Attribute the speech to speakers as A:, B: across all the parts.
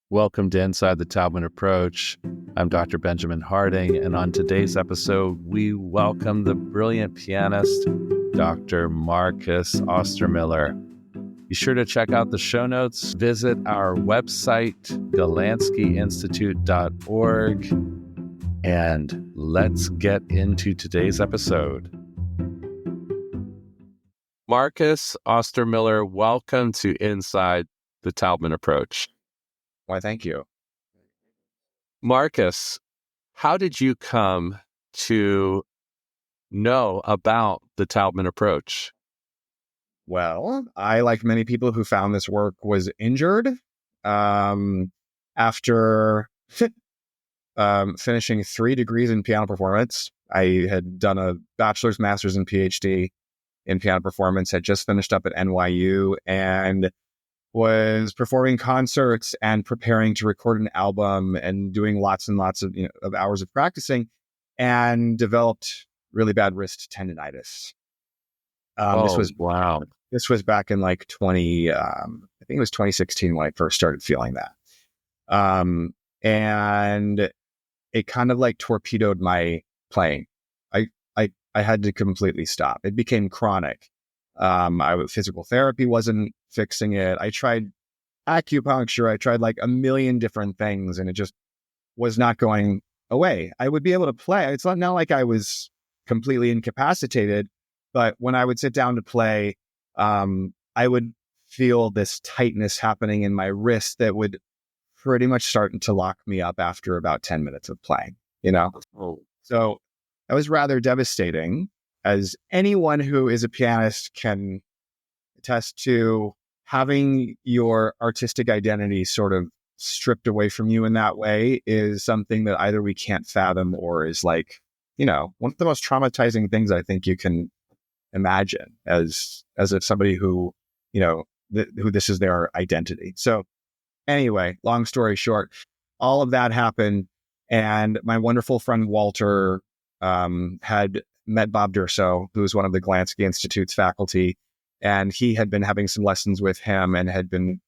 A: Welcome to Inside the Taubman Approach. I'm Dr. Benjamin Harding, and on today's episode, we welcome the brilliant pianist, Dr. Marcus Ostermiller. Be sure to check out the show notes. Visit our website, GolandskyInstitute.org, and let's get into today's episode. Marcus Ostermiller, welcome to Inside the Taubman Approach.
B: Why, thank you.
A: Marcus, how did you come to know about the Taubman Approach?
B: Well, I, like many people who found this work, was injured after finishing 3 degrees in piano performance. I had done a bachelor's, master's, and PhD in piano performance, had just finished up at NYU, and was performing concerts and preparing to record an album and doing lots and lots of, of hours of practicing, and developed really bad wrist tendonitis. This was back in like I think it was 2016 when I first started feeling that. And it kind of like torpedoed my playing. I had to completely stop. It became chronic. Physical therapy wasn't fixing it. I tried acupuncture. I tried like a million different things, and it just was not going away. I would be able to play. It's not like I was completely incapacitated, but when I would sit down to play, I would feel this tightness happening in my wrist that would pretty much start to lock me up after about 10 minutes of playing, So that was rather devastating, as anyone who is a pianist can attest to. Having your artistic identity sort of stripped away from you in that way is something that either we can't fathom or is like, one of the most traumatizing things I think you can imagine as if somebody who, who this is their identity. So anyway, long story short, all of that happened. And my wonderful friend Walter had met Bob Durso, who was one of the Golandsky Institute's faculty. And he had been having some lessons with him and had been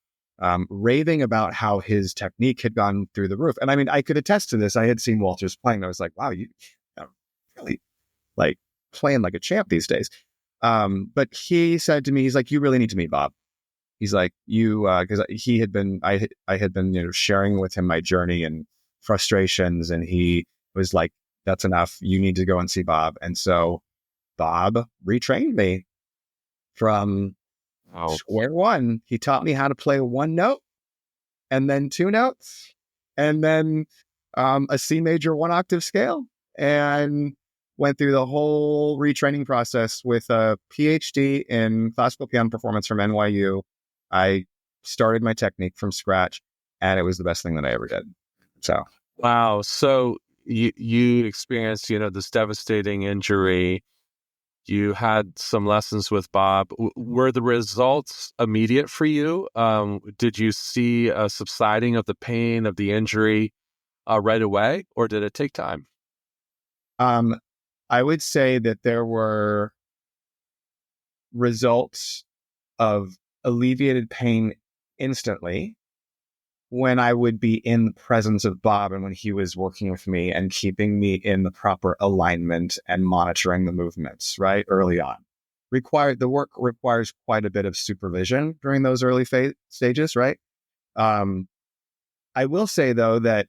B: raving about how his technique had gone through the roof. And I mean, I could attest to this. I had seen Walter's playing. And I was like, wow, you really like playing like a champ these days. But he said to me, he's like, you really need to meet Bob. He's like, because I had been, sharing with him my journey and frustrations. And he was like, that's enough. You need to go and see Bob. And so Bob retrained me from square one. He taught me how to play 1 note, and then 2 notes, and then a C major 1 octave scale, and went through the whole retraining process with a PhD in classical piano performance from NYU. I started my technique from scratch, and it was the best thing that I ever did. So,
A: wow. So you experienced, this devastating injury. You had some lessons with Bob. Were the results immediate for you? Did you see a subsiding of the pain of the injury right away, or did it take time?
B: I would say that there were results of alleviated pain instantly when I would be in the presence of Bob and when he was working with me and keeping me in the proper alignment and monitoring the movements, right, early on. The work requires quite a bit of supervision during those early stages, right? I will say, though, that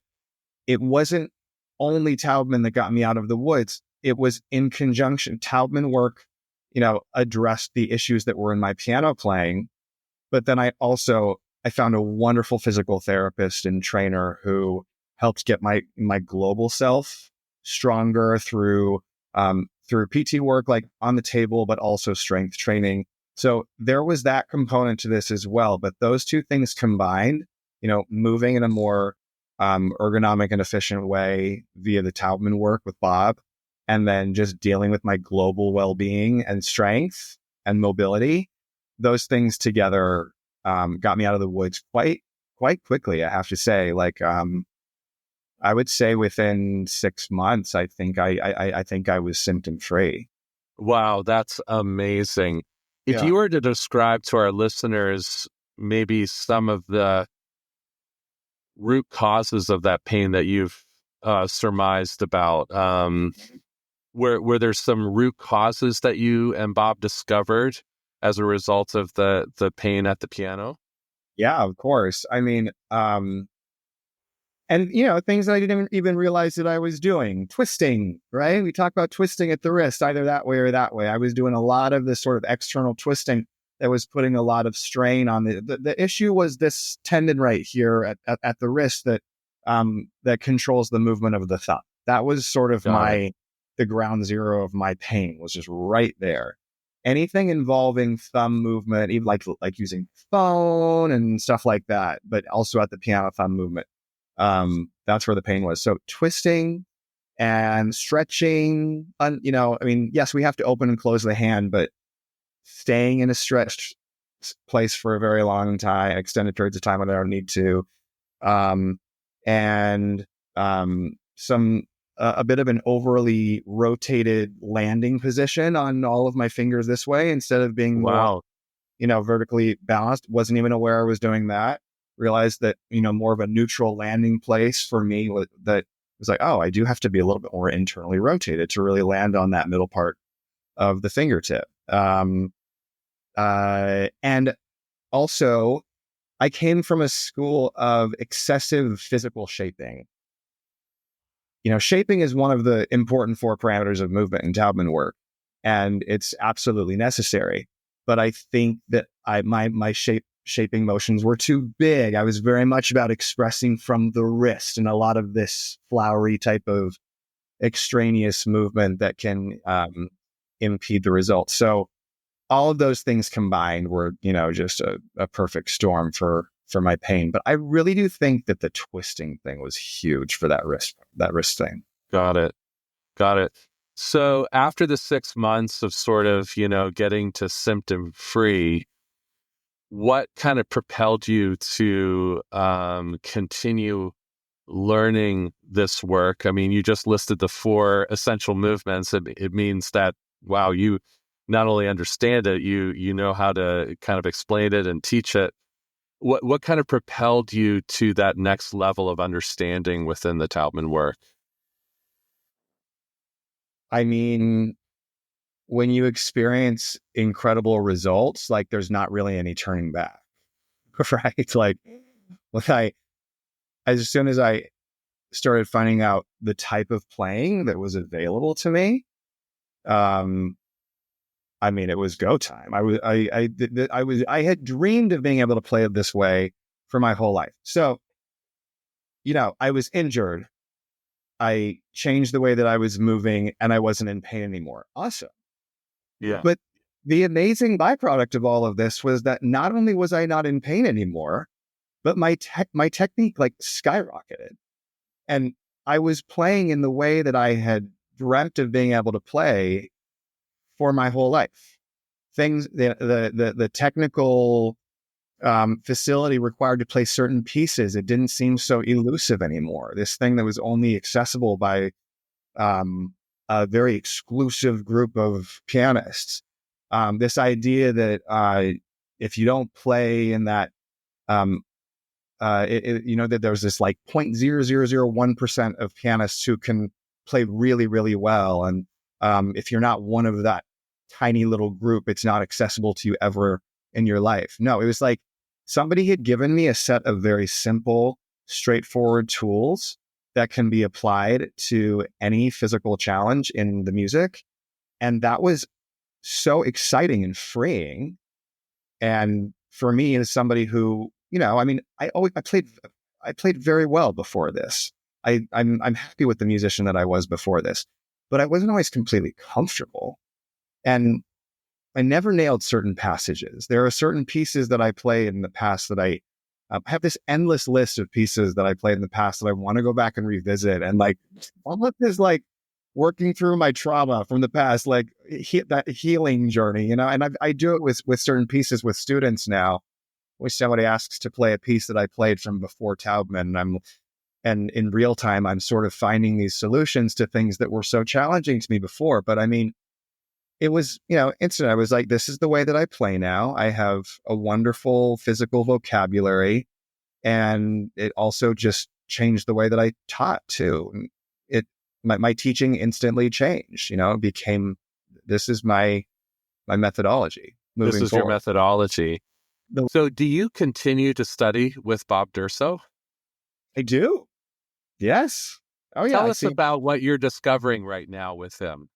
B: it wasn't only Taubman that got me out of the woods. It was in conjunction. Taubman work, addressed the issues that were in my piano playing, but then I found a wonderful physical therapist and trainer who helped get my global self stronger through PT work, like on the table, but also strength training. So there was that component to this as well. But those two things combined, moving in a more ergonomic and efficient way via the Taubman work with Bob, and then just dealing with my global well-being and strength and mobility, those things together got me out of the woods quite quickly, I have to say. Like, I would say within 6 months, I think I was symptom free.
A: Wow, that's amazing. If you were to describe to our listeners maybe some of the root causes of that pain that you've surmised about? Were there some root causes that you and Bob discovered as a result of the pain at the piano?
B: Yeah, of course. I mean, and things that I didn't even realize that I was doing. Twisting, right? We talk about twisting at the wrist, either that way or that way. I was doing a lot of this sort of external twisting that was putting a lot of strain on the issue was this tendon right here at the wrist that controls the movement of the thumb. That was sort of the ground zero of my pain, was just right there. Anything involving thumb movement, even like using phone and stuff like that, but also at the piano, thumb movement. That's where the pain was. So twisting and stretching, yes, we have to open and close the hand, but staying in a stretched place for a very long time, extended periods of time when I don't need to, and a bit of an overly rotated landing position on all of my fingers this way instead of being more, vertically balanced. Wasn't even aware I was doing that. Realized that, more of a neutral landing place for me that was like, oh, I do have to be a little bit more internally rotated to really land on that middle part of the fingertip. And also I came from a school of excessive physical shaping. Shaping is one of the important 4 parameters of movement in Taubman work, and it's absolutely necessary. But I think that my shaping motions were too big. I was very much about expressing from the wrist and a lot of this flowery type of extraneous movement that can impede the results. So all of those things combined were, just a perfect storm for my pain. But I really do think that the twisting thing was huge for that wrist thing.
A: Got it. So after the 6 months of sort of, getting to symptom free, what kind of propelled you to continue learning this work? I mean, you just listed the 4 essential movements. It means that, wow, you not only understand it, you know how to kind of explain it and teach it. What kind of propelled you to that next level of understanding within the Taubman work?
B: I mean, when you experience incredible results, like there's not really any turning back, right? Like as soon as I started finding out the type of playing that was available to me, it was go time. I had dreamed of being able to play it this way for my whole life. So, I was injured. I changed the way that I was moving and I wasn't in pain anymore. Awesome.
A: Yeah.
B: But the amazing byproduct of all of this was that not only was I not in pain anymore, but my technique skyrocketed. And I was playing in the way that I had dreamt of being able to play for my whole life. The technical facility required to play certain pieces, it didn't seem so elusive anymore. This thing that was only accessible by a very exclusive group of pianists. This idea that if you don't play in that, that there's this 0.0001% of pianists who can play really, really well. And if you're not one of that tiny little group, it's not accessible to you ever in your life. No, it was like somebody had given me a set of very simple, straightforward tools that can be applied to any physical challenge in the music. And that was so exciting and freeing. And for me, as somebody who, I played very well before this. I'm happy with the musician that I was before this, but I wasn't always completely comfortable. And I never nailed certain passages. There are certain pieces that I played in the past that I have this endless list of pieces that I played in the past that I want to go back and revisit. And all of this, working through my trauma from the past, that healing journey, and I do it with certain pieces with students now. When somebody asks to play a piece that I played from before Taubman, and in real time, I'm sort of finding these solutions to things that were so challenging to me before. But it was, instant. I was like, this is the way that I play now. I have a wonderful physical vocabulary. And it also just changed the way that I taught too. And my teaching instantly changed, it became, this is my methodology
A: This
B: moving
A: is your
B: forward.
A: methodology. So do you continue to study with Bob Durso?
B: I do. Yes. Oh yeah.
A: Tell us about what you're discovering right now with him.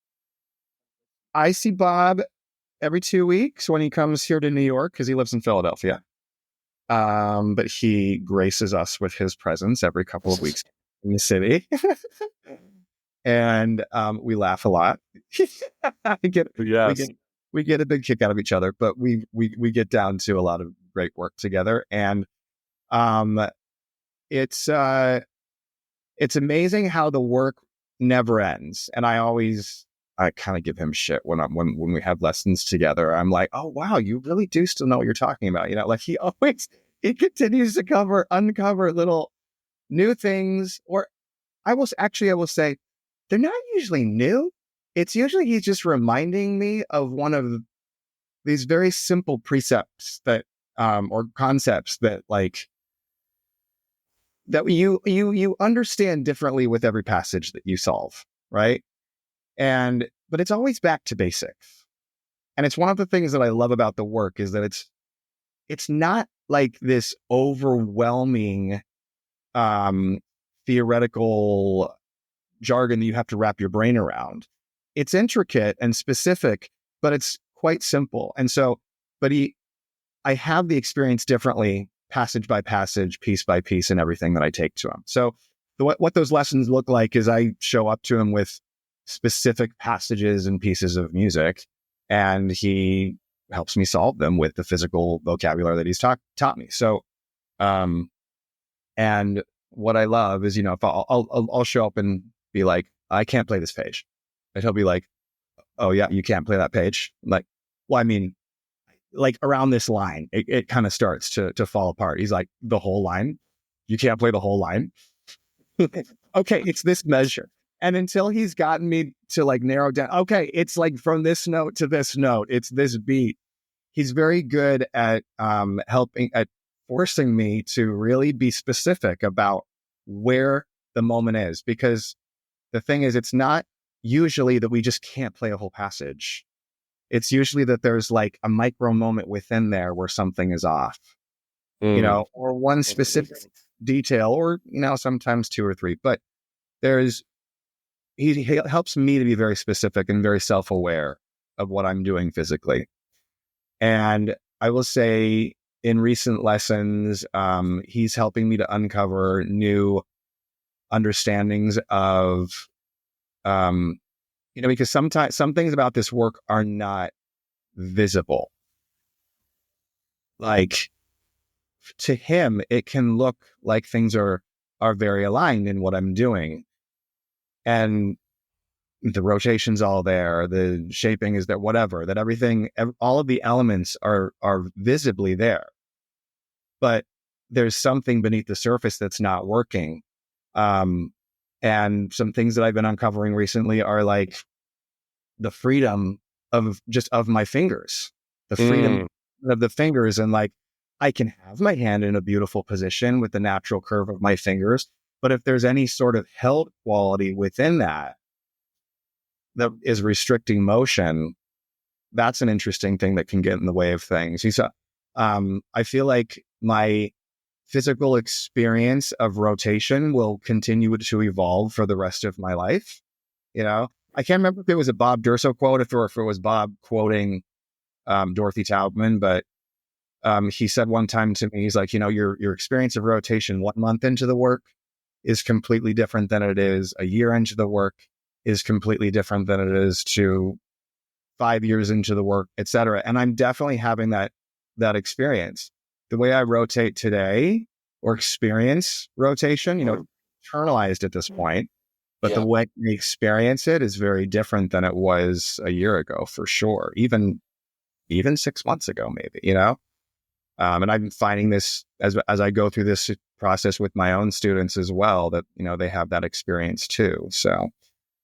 B: I see Bob every 2 weeks when he comes here to New York, because he lives in Philadelphia. But he graces us with his presence every couple of weeks in the city. And we laugh a lot. we get
A: Yes.
B: we get a big kick out of each other, but we get down to a lot of great work together. And it's amazing how the work never ends. And I kind of give him shit when we have lessons together. I'm like, oh wow, you really do still know what you're talking about. Like he continues to uncover little new things. Or I will say they're not usually new. It's usually he's just reminding me of one of these very simple precepts that or concepts that that you understand differently with every passage that you solve, right? But it's always back to basics. And it's one of the things that I love about the work is that it's not like this overwhelming theoretical jargon that you have to wrap your brain around. It's intricate and specific, but it's quite simple. And so, I have the experience differently, passage by passage, piece by piece, and everything that I take to him. So what those lessons look like is I show up to him with specific passages and pieces of music, and he helps me solve them with the physical vocabulary that he's taught me. So, and what I love is, if I'll show up and be like, I can't play this page. And he'll be like, oh yeah, you can't play that page. I'm like, well, I mean, like around this line, it kind of starts to fall apart. He's like, the whole line? You can't play the whole line? Okay, it's this measure. And until he's gotten me to narrow down, okay, it's like from this note to this note, it's this beat. He's very good at forcing me to really be specific about where the moment is. Because the thing is, it's not usually that we just can't play a whole passage. It's usually that there's a micro moment within there where something is off, or one specific detail, or, sometimes two or three. But he helps me to be very specific and very self-aware of what I'm doing physically. And I will say in recent lessons, he's helping me to uncover new understandings of, because sometimes some things about this work are not visible. Like to him, it can look like things are very aligned in what I'm doing. And the rotation's all there, the shaping is there, whatever, that everything, all of the elements are visibly there. But there's something beneath the surface that's not working. And some things that I've been uncovering recently are like the freedom of my fingers, the freedom of the fingers. And I can have my hand in a beautiful position with the natural curve of my fingers. But if there's any sort of held quality within that is restricting motion, that's an interesting thing that can get in the way of things. I feel like my physical experience of rotation will continue to evolve for the rest of my life. I can't remember if it was a Bob Durso quote or if it was Bob quoting Dorothy Taubman, but he said one time to me, he's like, your experience of rotation 1 month into the work is completely different than it is a year into the work, is completely different than it is to 5 years into the work, et cetera. And I'm definitely having that experience. The way I rotate today or experience rotation, internalized at this point, but the way I experience it is very different than it was a year ago, for sure. Even 6 months ago, maybe, and I'm finding this as I go through this process with my own students as well, that, they have that experience too. So,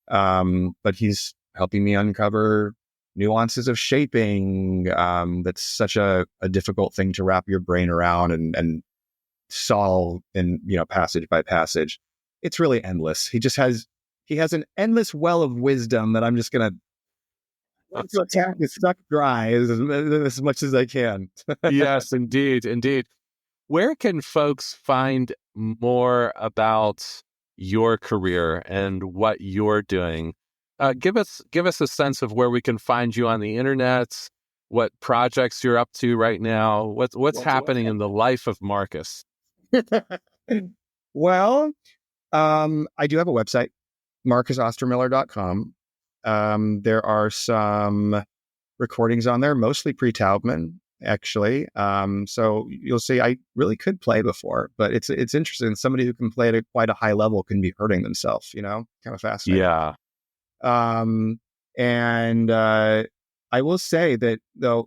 B: but he's helping me uncover nuances of shaping. That's such a difficult thing to wrap your brain around and solve in, passage by passage. It's really endless. He has an endless well of wisdom that I'm just going to attack and suck dry as much as I can.
A: Yes, indeed, indeed. Where can folks find more about your career and what you're doing? Give us a sense of where we can find you on the internet, what projects you're up to right now, what's happening in the life of Marcus.
B: Well, I do have a website, marcusostermiller.com. There are some recordings on there, mostly pre-Taubman, actually. So you'll see I really could play before, but it's interesting. Somebody who can play at quite a high level can be hurting themselves, kind of fascinating.
A: Yeah.
B: And I will say that though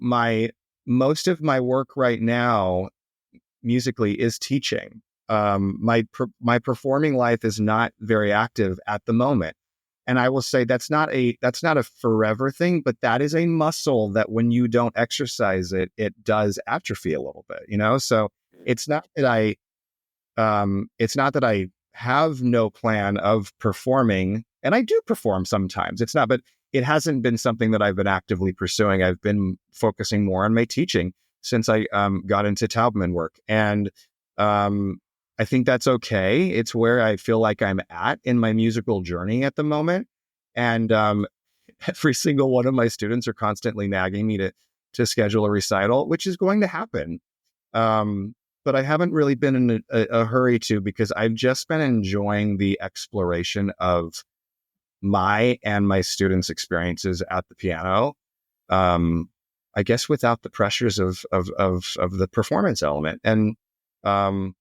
B: most of my work right now musically is teaching. My performing life is not very active at the moment. And I will say that's not a forever thing, but that is a muscle that when you don't exercise it, it does atrophy a little bit, So it's not that I have no plan of performing, and I do perform sometimes. It's not, but it hasn't been something that I've been actively pursuing. I've been focusing more on my teaching since I got into Taubman work. And I think that's okay. It's where I feel like I'm at in my musical journey at the moment. And every single one of my students are constantly nagging me to schedule a recital, which is going to happen. But I haven't really been in a hurry to, because I've just been enjoying the exploration of my and my students' experiences at the piano. I guess without the pressures of the performance element. And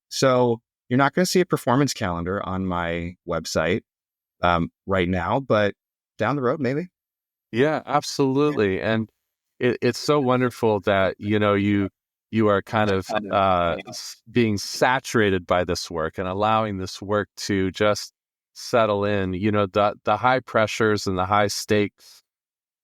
B: so you're not going to see a performance calendar on my website right now, but down the road, maybe.
A: Yeah, absolutely. And it's so wonderful that, you are kind of being saturated by this work and allowing this work to just settle in. The high pressures and the high stakes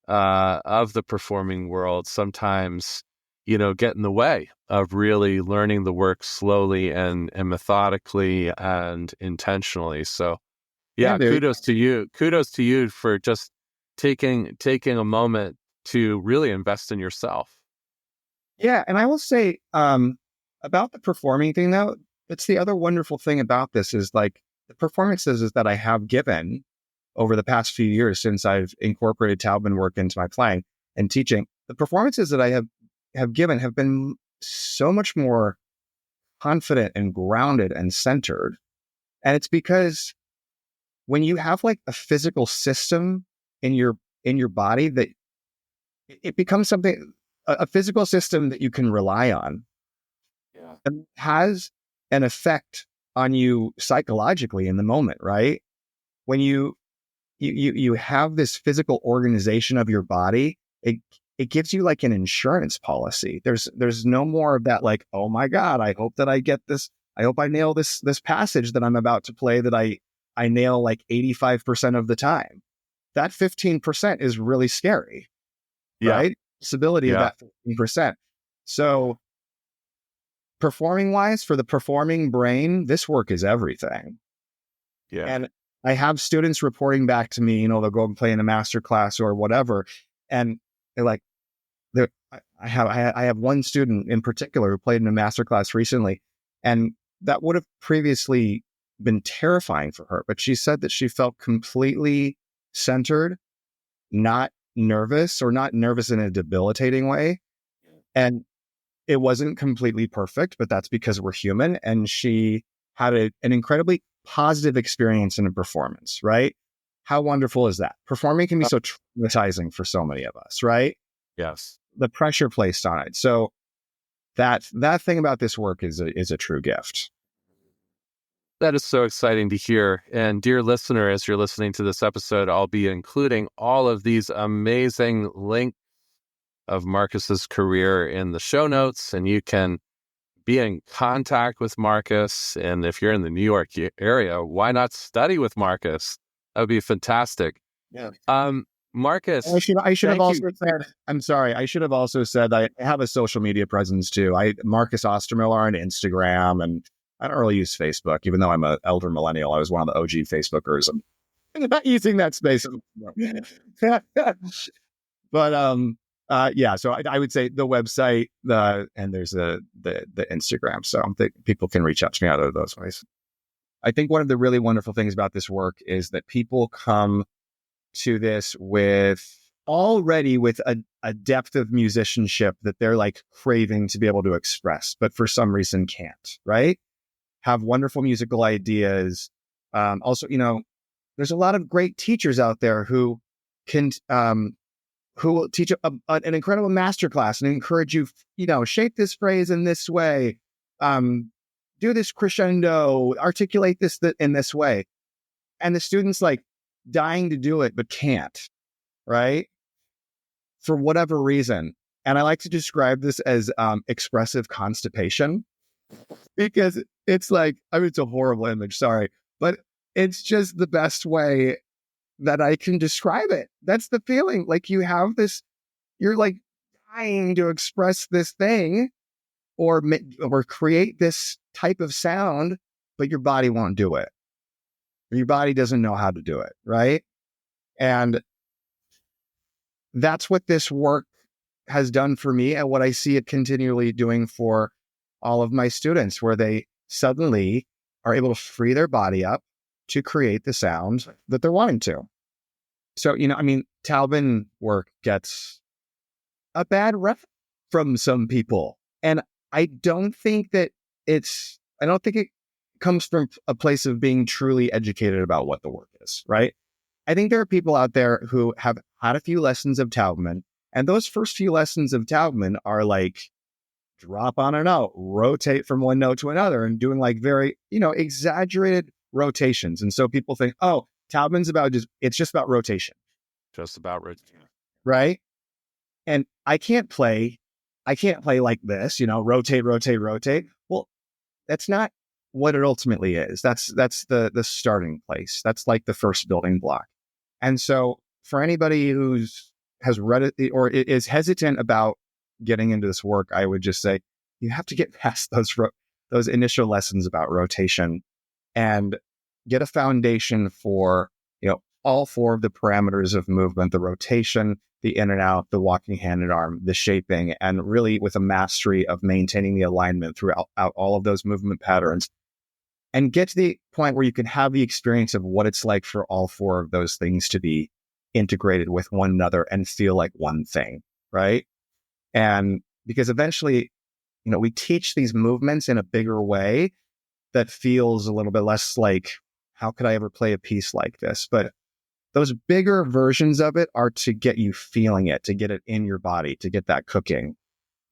A: of the performing world sometimes, get in the way of really learning the work slowly and methodically and intentionally. So, yeah, kudos to you. Kudos to you for just taking a moment to really invest in yourself.
B: Yeah, and I will say about the performing thing, though, it's the other wonderful thing about this is like the performances that I have given over the past few years since I've incorporated Taubman work into my playing and teaching. The performances that I have given have been so much more confident and grounded and centered. And it's because when you have like a physical system in your body, that it becomes a physical system that you can rely on.
A: Yeah.
B: And has an effect on you psychologically in the moment, right? When you have this physical organization of your body, it gives you like an insurance policy. There's no more of that like, oh my God, I hope that I get this. I hope I nail this passage that I'm about to play that I nail like 85% of the time. That 15% is really scary, right? Stability of that 15%. So performing wise, for the performing brain, this work is everything.
A: Yeah.
B: And I have students reporting back to me, they'll go and play in a master class or whatever. And they're like, I have one student in particular who played in a master class recently, and that would have previously been terrifying for her. But she said that she felt completely centered, not nervous, or not nervous in a debilitating way. And it wasn't completely perfect, but that's because we're human. And she had an incredibly positive experience in a performance, right? How wonderful is that? Performing can be so traumatizing for so many of us, right?
A: Yes.
B: The pressure placed on it. So that thing about this work is a true gift.
A: That is so exciting to hear. And dear listener, as you're listening to this episode, I'll be including all of these amazing links of Marcus's career in the show notes, and you can be in contact with Marcus. And if you're in the New York area, why not study with Marcus? That would be fantastic.
B: Yeah.
A: Marcus,
B: I should have also said, I'm sorry, I should have also said I have a social media presence too. Marcus Ostermiller on Instagram, and I don't really use Facebook, even though I'm an elder millennial. I was one of the OG Facebookers. I'm not using that space. But yeah, so I would say the website, and there's the Instagram. So I think people can reach out to me out of those ways. I think one of the really wonderful things about this work is that people come to this already with a depth of musicianship that they're like craving to be able to express, but for some reason can't, right? Have wonderful musical ideas. Also, there's a lot of great teachers out there who can, who will teach an incredible masterclass and encourage you, shape this phrase in this way, do this crescendo, articulate this in this way. And the student's like dying to do it, but can't, right? For whatever reason. And I like to describe this as expressive constipation, because it's like, it's a horrible image, sorry, but it's just the best way that I can describe it. That's the feeling. Like you have this, you're like dying to express this thing or create this type of sound, but your body won't do it. Your body doesn't know how to do it, right? And that's what this work has done for me, and what I see it continually doing for all of my students, where they suddenly are able to free their body up to create the sound that they're wanting to. So, Taubman work gets a bad rep from some people. And I don't think it comes from a place of being truly educated about what the work is, right? I think there are people out there who have had a few lessons of Taubman, and those first few lessons of Taubman are like drop on a note, rotate from one note to another, and doing like very, exaggerated rotations. And so people think, oh, Taubman's it's just about rotation.
A: Just about rotation.
B: Right? And I can't play like this, rotate, rotate, rotate. Well, that's not what it ultimately is. That's the starting place. That's like the first building block. And so for anybody has read it or is hesitant about getting into this work, I would just say you have to get past those initial lessons about rotation and get a foundation for, all four of the parameters of movement: the rotation, the in and out, the walking hand and arm, the shaping, and really with a mastery of maintaining the alignment throughout all of those movement patterns, and get to the point where you can have the experience of what it's like for all four of those things to be integrated with one another and feel like one thing, right? And because eventually, we teach these movements in a bigger way that feels a little bit less like, how could I ever play a piece like this? But those bigger versions of it are to get you feeling it, to get it in your body, to get that cooking.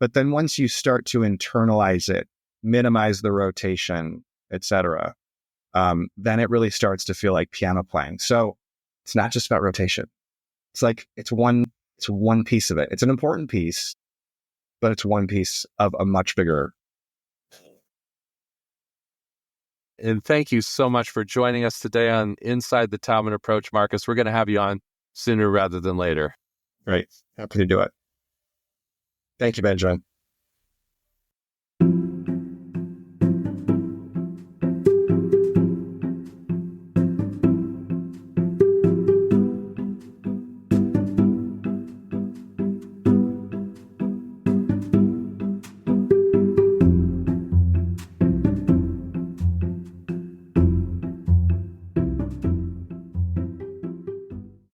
B: But then once you start to internalize it, minimize the rotation, etc., then it really starts to feel like piano playing. So it's not just about rotation. It's like it's one piece of it. It's an important piece, but it's one piece of a much bigger.
A: And thank you so much for joining us today on Inside the Taubman Approach, Marcus. We're going to have you on sooner rather than later.
B: Right. Happy to do it. Thank you, Benjamin.